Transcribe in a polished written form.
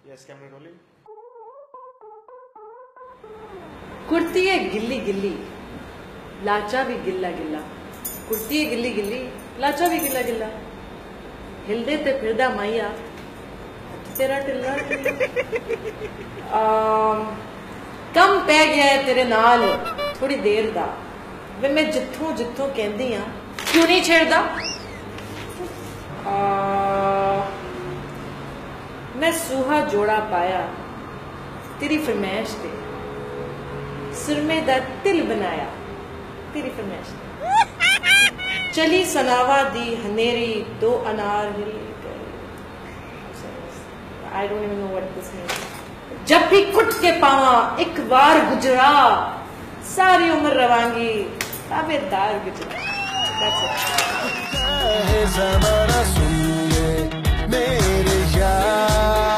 Yes camera rolling. Kurti है गिल्ली गिल्ली, लाचा भी गिल्ला गिल्ला। कुर्ती है गिल्ली गिल्ली, लाचा भी गिल्ला गिल्ला। हिलदे ते फिरदा माइया तेरा टिल्ला कम पै गया है तेरे नाल थोड़ी देर दा। वे मैं जिथों जिथों कहती हाँ क्यों नहीं छेड़दा। मैं सूहा जोड़ा पाया तेरी फरमाइश ते, सुरमे दा तिल बनाया तेरी फरमाइश ते। चली सनावा दी हनेरी दो अनार हिल गए। I don't even know what this means. जब भी कुट के पावा एक बार गुजरा, सारी उम्र रवांगी ताबेदार गुजरा। That's it.